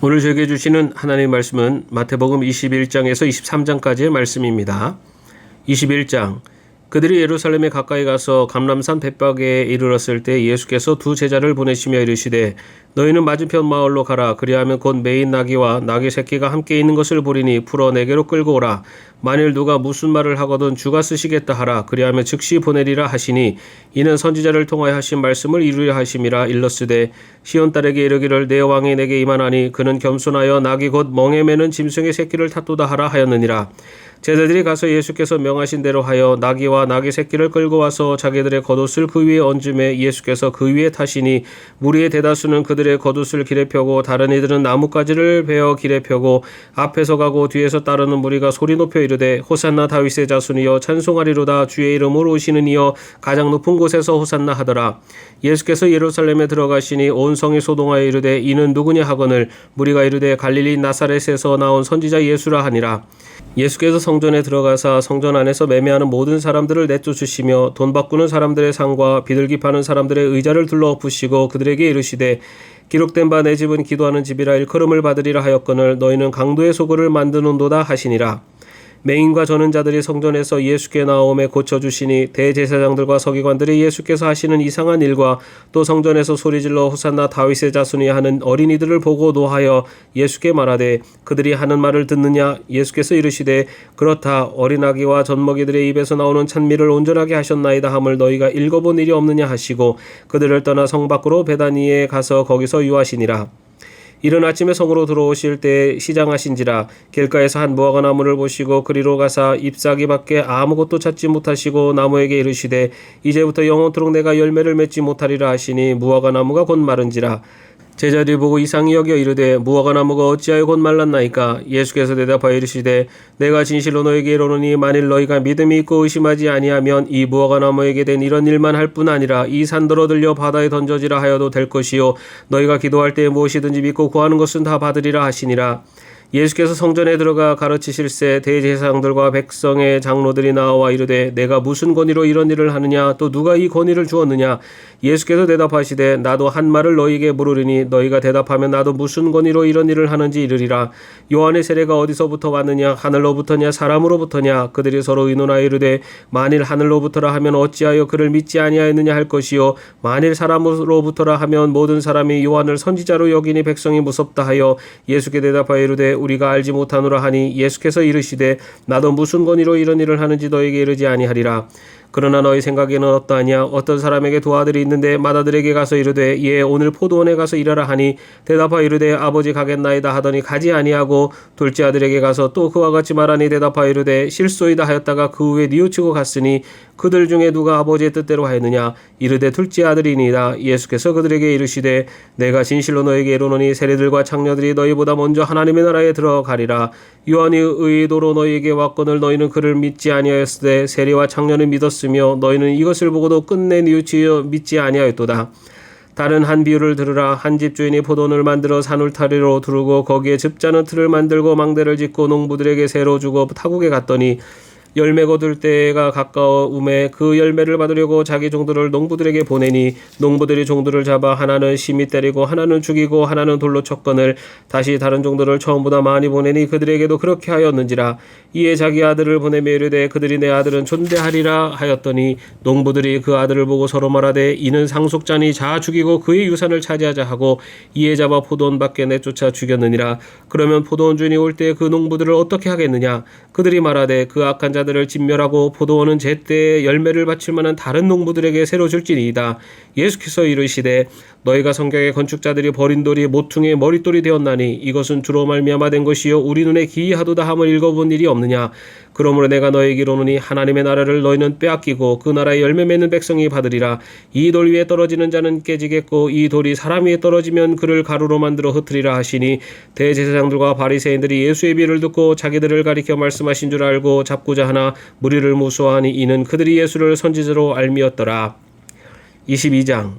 오늘 저에게 주시는 하나님의 말씀은 마태복음 21장에서 23장까지의 말씀입니다. 21장. 그들이 예루살렘에 가까이 가서 감람산 벳박에 이르렀을 때 예수께서 두 제자를 보내시며 이르시되 너희는 맞은편 마을로 가라. 그리하면 곧 매인 나귀와 나귀 새끼가 함께 있는 것을 보리니 풀어 내게로 끌고 오라. 만일 누가 무슨 말을 하거든 주가 쓰시겠다 하라. 그리하면 즉시 보내리라 하시니 이는 선지자를 통하여 하신 말씀을 이루려 하심이라. 일렀으되 시온 딸에게 이르기를 내 왕이 내게 임하나니 그는 겸손하여 나귀 곧 멍에 매는 짐승의 새끼를 탔도다 하라 하였느니라. 제자들이 가서 예수께서 명하신 대로 하여 나귀와 나귀 새끼를 끌고 와서 자기들의 겉옷을 그 위에 얹음에 예수께서 그 위에 타시니 무리의 대다수는 그들의 겉옷을 길에 펴고 다른 이들은 나뭇가지를 베어 길에 펴고 앞에서 가고 뒤에서 따르는 무리가 소리 높여 이르되 호산나 다윗의 자손이여 찬송하리로다. 주의 이름으로 오시는 이여 가장 높은 곳에서 호산나 하더라. 예수께서 예루살렘에 들어가시니 온 성이 소동하여 이르되 이는 누구냐 하거늘 무리가 이르되 갈릴리 나사렛에서 나온 선지자 예수라 하니라. 예수께서 성전에 들어가사 성전 안에서 매매하는 모든 사람들을 내쫓으시며 돈 바꾸는 사람들의 상과 비둘기 파는 사람들의 의자를 둘러 엎으시고 그들에게 이르시되 기록된 바 내 집은 기도하는 집이라 일컬음을 받으리라 하였거늘 너희는 강도의 소굴을 만드는도다 하시니라. 맹인과 저는 자들이 성전에서 예수께 나오매 고쳐주시니 대제사장들과 서기관들이 예수께서 하시는 이상한 일과 또 성전에서 소리질러 호산나 다윗의 자손이 하는 어린이들을 보고 노하여 예수께 말하되 그들이 하는 말을 듣느냐. 예수께서 이르시되 그렇다. 어린아기와 젖먹이들의 입에서 나오는 찬미를 온전하게 하셨나이다 함을 너희가 읽어본 일이 없느냐 하시고 그들을 떠나 성 밖으로 베다니에 가서 거기서 유하시니라. 이른 아침에 성으로 들어오실 때 시장하신지라. 길가에서 한 무화과 나무를 보시고 그리로 가사 잎사귀밖에 아무것도 찾지 못하시고 나무에게 이르시되 이제부터 영원토록 내가 열매를 맺지 못하리라 하시니 무화과 나무가 곧 마른지라. 제자들이 보고 이상히 여겨 이르되 무화과 나무가 어찌하여 곧 말랐나이까. 예수께서 대답하여 이르시되 내가 진실로 너에게 이르노니 만일 너희가 믿음이 있고 의심하지 아니하면 이 무화과 나무에게 된 이런 일만 할 뿐 아니라 이 산더러 들려 바다에 던져지라 하여도 될 것이요 너희가 기도할 때에 무엇이든지 믿고 구하는 것은 다 받으리라 하시니라. 예수께서 성전에 들어가 가르치실새 대제사장들과 백성의 장로들이 나와 이르되 내가 무슨 권위로 이런 일을 하느냐. 또 누가 이 권위를 주었느냐. 예수께서 대답하시되 나도 한 말을 너희에게 물으리니 너희가 대답하면 나도 무슨 권위로 이런 일을 하는지 이르리라. 요한의 세례가 어디서부터 왔느냐. 하늘로부터냐 사람으로부터냐. 그들이 서로 의논하여 이르되 만일 하늘로부터라 하면 어찌하여 그를 믿지 아니하였느냐 할 것이요 만일 사람으로부터라 하면 모든 사람이 요한을 선지자로 여기니 백성이 무섭다 하여 예수께 대답하여 이르되 우리가 알지 못하노라 하니 예수께서 이르시되 나도 무슨 권위로 이런 일을 하는지 너에게 이르지 아니하리라. 그러나 너희 생각에는 어떠하냐. 어떤 사람에게 두 아들이 있는데 맏아들에게 가서 이르되 예 오늘 포도원에 가서 일하라 하니 대답하여 이르되 아버지 가겠나이다 하더니 가지 아니하고 둘째 아들에게 가서 또 그와 같이 말하니 대답하여 이르되 실소이다 하였다가 그 후에 뉘우치고 갔으니 그들 중에 누가 아버지의 뜻대로 하였느냐. 이르되 둘째 아들이니이다. 예수께서 그들에게 이르시되 내가 진실로 너에게 이르노니 세리들과 창녀들이 너희보다 먼저 하나님의 나라에 들어가리라. 요한이 의도로 너희에게 왔거늘 너희는 그를 믿지 아니하였으되 세리와 창녀는 믿었으며 너희는 이것을 보고도 끝내 뉘우치어 믿지 아니하였도다. 다른 한 비유를 들으라. 한 집주인이 포도원을 만들어 산울타리로 두르고 거기에 즙자는 틀을 만들고 망대를 짓고 농부들에게 새로 주고 타국에 갔더니 열매 거둘 때가 가까움에 그 열매를 받으려고 자기 종들을 농부들에게 보내니 농부들이 종들을 잡아 하나는 심히 때리고 하나는 죽이고 하나는 돌로 쳤거늘 다시 다른 종들을 처음보다 많이 보내니 그들에게도 그렇게 하였는지라. 이에 자기 아들을 보내며 이르되 그들이 내 아들은 존대하리라 하였더니 농부들이 그 아들을 보고 서로 말하되 이는 상속자니 자 죽이고 그의 유산을 차지하자 하고 이에 잡아 포도원 밖에 내쫓아 죽였느니라. 그러면 포도원 주인이 올 때 그 농부들을 어떻게 하겠느냐. 그들이 말하되 그 악한 자들을 진멸하고 포도원은 제때에 열매를 바칠 만한 다른 농부들에게 새로 줄지니이다. 예수께서 이르시되 너희가 성경의 건축자들이 버린 돌이 모퉁이의 머릿돌이 되었나니 이것은 주로 말미암아 된 것이요 우리 눈에 기이하도다 함을 읽어본 일이 없느냐. 그러므로 내가 너희에게 이르노니 하나님의 나라를 너희는 빼앗기고 그 나라에 열매 맺는 백성이 받으리라. 이 돌 위에 떨어지는 자는 깨지겠고 이 돌이 사람 위에 떨어지면 그를 가루로 만들어 흩으리라 하시니 대제사장들과 바리새인들이 예수의 비유를 듣고 자기들을 가리켜 말씀하신 줄 알고 잡고자 하나 무리를 무수하니 이는 그들이 예수를 선지자로 알미었더라. 22장.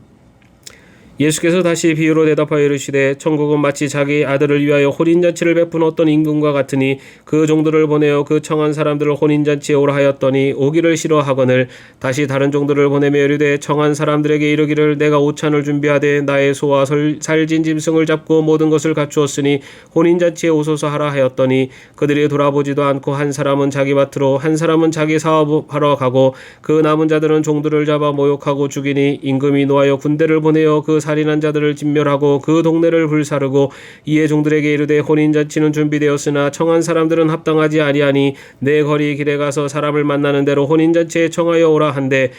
예수께서 다시 비유로 대답하여 이르시되 천국은 마치 자기 아들을 위하여 혼인잔치를 베푼 어떤 임금과 같으니 그 종들을 보내어 그 청한 사람들을 혼인잔치에 오라 하였더니 오기를 싫어하거늘 다시 다른 종들을 보내며 이르되 청한 사람들에게 이르기를 내가 오찬을 준비하되 나의 소와 살진 짐승을 잡고 모든 것을 갖추었으니 혼인잔치에 오소서 하라 하였더니 그들이 돌아보지도 않고 한 사람은 자기 밭으로 한 사람은 자기 사업하러 가고 그 남은 자들은 종들을 잡아 모욕하고 죽이니 임금이 노하여 군대를 보내어 그 살인한 자들을 진멸하고 그 동네를 불사르고 이에 종들에게 이르되 혼인잔치는 준비되었으나 청한 사람들은 합당하지 아니하니 내 거리 길에 가서 사람을 만나는 대로 혼인잔치에 청하여 오라 한데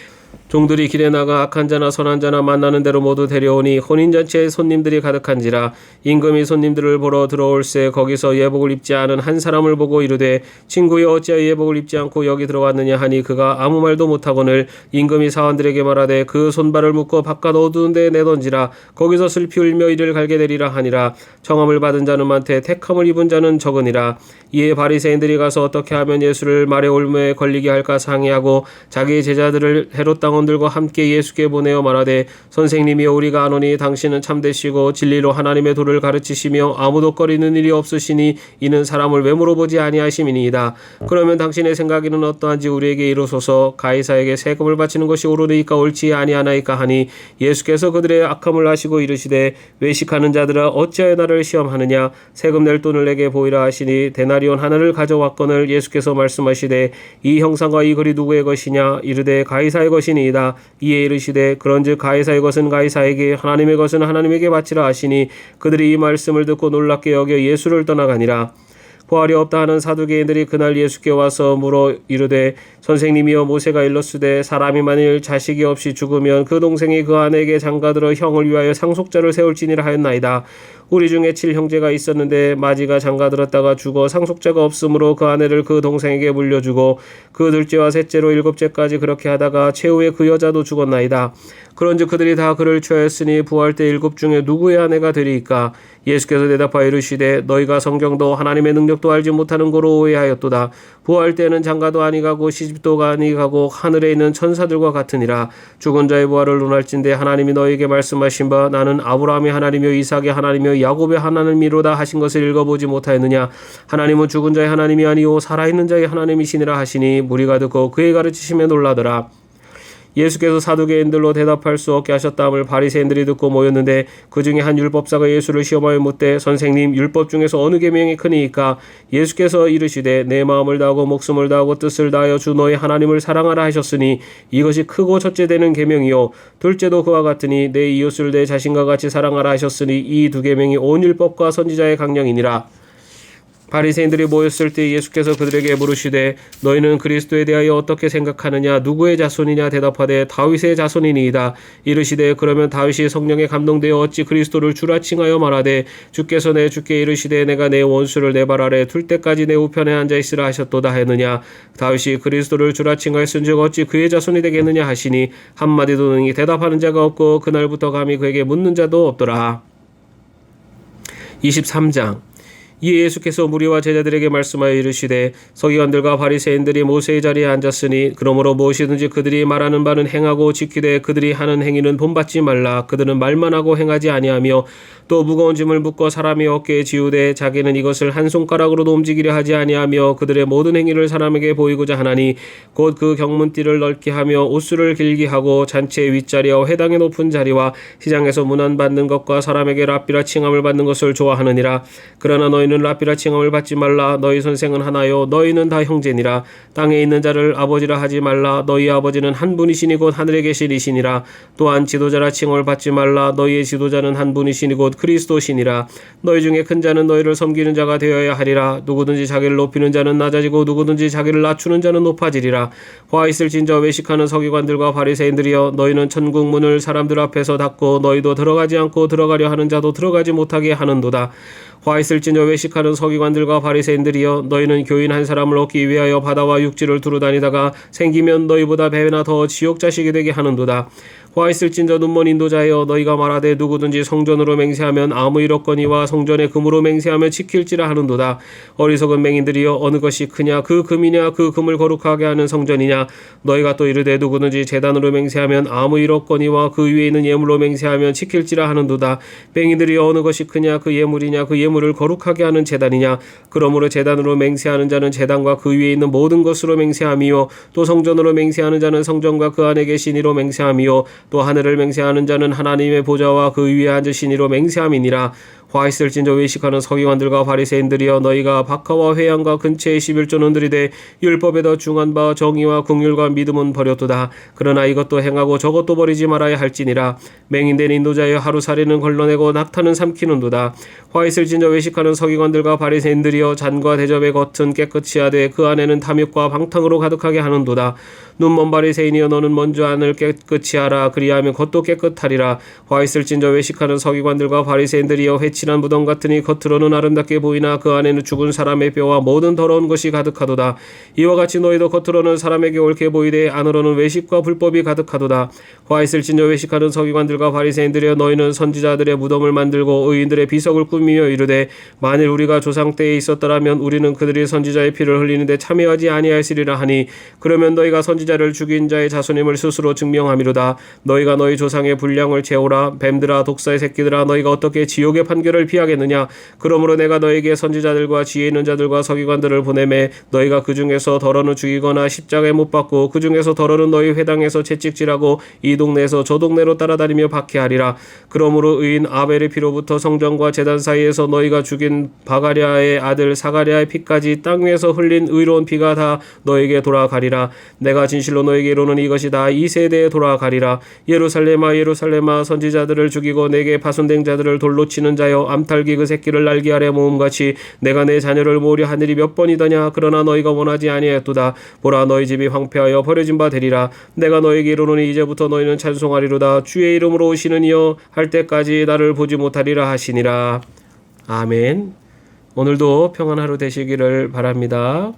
종들이 길에 나가 악한 자나 선한 자나 만나는 대로 모두 데려오니 혼인잔치에 손님들이 가득한지라 임금이 손님들을 보러 들어올새 거기서 예복을 입지 않은 한 사람을 보고 이르되 친구여 어찌하여 예복을 입지 않고 여기 들어왔느냐 하니 그가 아무 말도 못하거늘 임금이 사원들에게 말하되 그 손발을 묶어 바깥 어두운 데에 내던지라 거기서 슬피 울며 이를 갈게 되리라 하니라. 청함을 받은 자는 많되 택함을 입은 자는 적으니라. 이에 바리새인들이 가서 어떻게 하면 예수를 말의 올무에 걸리게 할까 상의하고 자기 제자들을 헤롯 당원들과 함께 예수께 보내어 말하되 선생님이여 우리가 아노니 당신은 참되시고 진리로 하나님의 도를 가르치시며 아무도 꺼리는 일이 없으시니 이는 사람을 왜 물어보지 아니하심이니이다. 그러면 당신의 생각에는 어떠한지 우리에게 이르소서. 가이사에게 세금을 바치는 것이 옳으니까 옳지 아니하나이까 하니 예수께서 그들의 악함을 아시고 이르시되 외식하는 자들아 어찌하여 나를 시험하느냐. 세금 낼 돈을 내게 보이라 하시니 데나리온 하나를 가져왔거늘 예수께서 말씀하시되 이 형상과 이 글이 누구의 것이냐. 이르되 가이사의 것이니이다. 이에 이르시되 그런즉 가이사의 것은 가이사에게 하나님의 것은 하나님에게 바치라 하시니 그들이 이 말씀을 듣고 놀랍게 여겨 예수를 떠나가니라. 부활이 없다 하는 사두개인들이 그날 예수께 와서 물어 이르되 선생님이여 모세가 일렀으되 사람이 만일 자식이 없이 죽으면 그 동생이 그 아내에게 장가들어 형을 위하여 상속자를 세울지니라 하였나이다. 우리 중에 7형제가 있었는데 마지가 장가들었다가 죽어 상속자가 없으므로 그 아내를 그 동생에게 물려주고 그 둘째와 셋째로 7째까지 그렇게 하다가 최후에 그 여자도 죽었나이다. 그런즉 그들이 다 그를 취하였으니 부활 때 7 중에 누구의 아내가 되리이까. 예수께서 대답하여 이르시되 너희가 성경도 하나님의 능력도 알지 못하는 고로 오해하였도다. 부활 때는 장가도 아니가고 시집도 아니가고 하늘에 있는 천사들과 같으니라. 죽은 자의 부활을 논할진대 하나님이 너희에게 말씀하신 바 나는 아브라함의 하나님이요 이삭의 하나님이요 야곱의 하나님이로다 하신 것을 읽어보지 못하였느냐. 하나님은 죽은 자의 하나님이 아니요 살아있는 자의 하나님이시니라 하시니 무리가 듣고 그의 가르치심에 놀라더라. 예수께서 사두개인들로 대답할 수 없게 하셨다함을 바리새인들이 듣고 모였는데 그 중에 한 율법사가 예수를 시험하여 묻되 선생님 율법 중에서 어느 계명이 크니이까. 예수께서 이르시되 내 마음을 다하고 목숨을 다하고 뜻을 다하여 주 너의 하나님을 사랑하라 하셨으니 이것이 크고 첫째 되는 계명이요 둘째도 그와 같으니 내 이웃을 내 자신과 같이 사랑하라 하셨으니 이 두 계명이 온 율법과 선지자의 강령이니라. 바리새인들이 모였을 때 예수께서 그들에게 물으시되 너희는 그리스도에 대하여 어떻게 생각하느냐. 누구의 자손이냐. 대답하되 다윗의 자손이니이다. 이르시되 그러면 다윗이 성령에 감동되어 어찌 그리스도를 주라 칭하여 말하되 주께서 내 주께 이르시되 내가 내 원수를 내 발 아래 둘 때까지 내 우편에 앉아있으라 하셨도다 했느냐. 다윗이 그리스도를 주라 칭하였은즉 어찌 그의 자손이 되겠느냐 하시니 한마디도 능히 대답하는 자가 없고 그날부터 감히 그에게 묻는 자도 없더라. 23장. 이에 예수께서 무리와 제자들에게 말씀하여 이르시되 서기관들과 바리새인들이 모세의 자리에 앉았으니 그러므로 무엇이든지 그들이 말하는 바는 행하고 지키되 그들이 하는 행위는 본받지 말라. 그들은 말만 하고 행하지 아니하며 또 무거운 짐을 묶어 사람의 어깨에 지우되 자기는 이것을 한 손가락으로도 움직이려 하지 아니하며 그들의 모든 행위를 사람에게 보이고자 하나니 곧 그 경문띠를 넓게 하며 옷수를 길게 하고 잔치의 윗자리와 회당의 높은 자리와 시장에서 문안받는 것과 사람에게 랍비라 칭함을 받는 것을 좋아하느니라. 그러나 너희는 랍비라 칭함을 받지 말라. 너희 선생은 하나요 너희는 다 형제니라. 땅에 있는 자를 아버지라 하지 말라. 너희 아버지는 한 분이시니 곧 하늘에 계신 이시니라. 또한 지도자라 칭함을 받지 말라. 너희의 지도자는 한 분이시니 곧 그리스도시니라. 너희 중에 큰 자는 너희를 섬기는 자가 되어야 하리라. 누구든지 자기를 높이는 자는 낮아지고 누구든지 자기를 낮추는 자는 높아지리라. 화 있을 진저 외식하는 서기관들과 바리새인들이여 너희는 천국 문을 사람들 앞에서 닫고 너희도 들어가지 않고 들어가려 하는 자도 들어가지 못하게 하는도다. 화 있을진저 외식하는 서기관들과 바리새인들이여 너희는 교인 한 사람을 얻기 위하여 바다와 육지를 두루 다니다가 생기면 너희보다 배나 더 지옥 자식이 되게 하는도다. 화 있을진저 눈먼 인도자여 너희가 말하되 누구든지 성전으로 맹세하면 아무 일 없거니와 성전의 금으로 맹세하면 지킬지라 하는도다. 어리석은 맹인들이여 어느 것이 크냐 그 금이냐 그 금을 거룩하게 하는 성전이냐. 너희가 또 이르되 누구든지 제단으로 맹세하면 아무 일 없거니와 그 위에 있는 예물로 맹세하면 지킬지라 하는도다. 맹인들이여 어느 것이 크냐 그 예물이냐 그 예물을 거룩하게 하는 제단이냐. 그러므로 제단으로 맹세하는 자는 제단과 그 위에 있는 모든 것으로 맹세함이요 또 성전으로 맹세하는 자는 성전과 그 안에 계신 이로 맹세함이요 또 하늘을 맹세하는 자는 하나님의 보좌와 그 위에 앉으신 이로 맹세함이니라. 화 있을진저 외식하는 서기관들과 바리새인들이여 너희가 박하와 회양과 근처의 11조는 들이되 율법에 더 중한 바 정의와 긍휼과 믿음은 버렸도다. 그러나 이것도 행하고 저것도 버리지 말아야 할지니라. 맹인된 인도자여 하루살이는 걸러내고 낙타는 삼키는도다. 화 있을진저 외식하는 서기관들과 바리새인들이여 잔과 대접의 겉은 깨끗이 하되 그 안에는 탐욕과 방탕으로 가득하게 하는도다. 눈먼 바리새인이여 너는 먼저 안을 깨끗이 하라. 그리하면 겉도 깨끗하리라. 화 있을진저 외식하는 서기관들과 바리새인들이여 회칠한 무덤 같으니 겉으로는 아름답게 보이나 그 안에는 죽은 사람의 뼈와 모든 더러운 것이 가득하도다. 이와 같이 너희도 겉으로는 사람에게 옳게 보이되 안으로는 외식과 불법이 가득하도다. 화 있을진저 외식하는 서기관들과 바리새인들이여 너희는 선지자들의 무덤을 만들고 의인들의 비석을 꾸미며 이르되 만일 우리가 조상 때에 있었더라면 우리는 그들이 선지자의 피를 흘리는데 참여하지 아니하였으리라 하니 그러면 너희가 선지자를 죽인 자의 자손임을 스스로 증명함이로다. 너희가 너희 조상의 분량을 재오라. 뱀들아 독사의 새끼들아 너희가 어떻게 지옥의 판결을 피하겠느냐. 그러므로 내가 너에게 선지자들과 지혜 있는 자들과 서기관들을 보내매 너희가 그 중에서 더러는 죽이거나 십자가에 못 박고 그 중에서 더러는 너희 회당에서 채찍질하고 이 동네에서 저 동네로 따라다니며 박해하리라. 그러므로 의인 아벨의 피로부터 성전과 제단 사이에서 너희가 죽인 바가랴의 아들 사가랴의 피까지 땅 위에서 흘린 의로운 피가 다 너에게 돌아가리라. 내가 진실로 너에게 이르노니 이것이 다 이 세대에 돌아가리라. 예루살렘아 예루살렘아 선지자들을 죽이고 내게 파손된 자들을 돌로 치는 자여 암탉이 그 새끼를 날개 아래 모음같이 내가 내 자녀를 모으려 하늘이 몇 번이더냐. 그러나 너희가 원하지 아니하였도다. 보라 너희 집이 황폐하여 버려진 바 되리라. 내가 너에게 이르노니 이제부터 너희는 찬송하리로다. 주의 이름으로 오시는 이여 할 때까지 나를 보지 못하리라 하시니라. 아멘. 오늘도 평안한 하루 되시기를 바랍니다.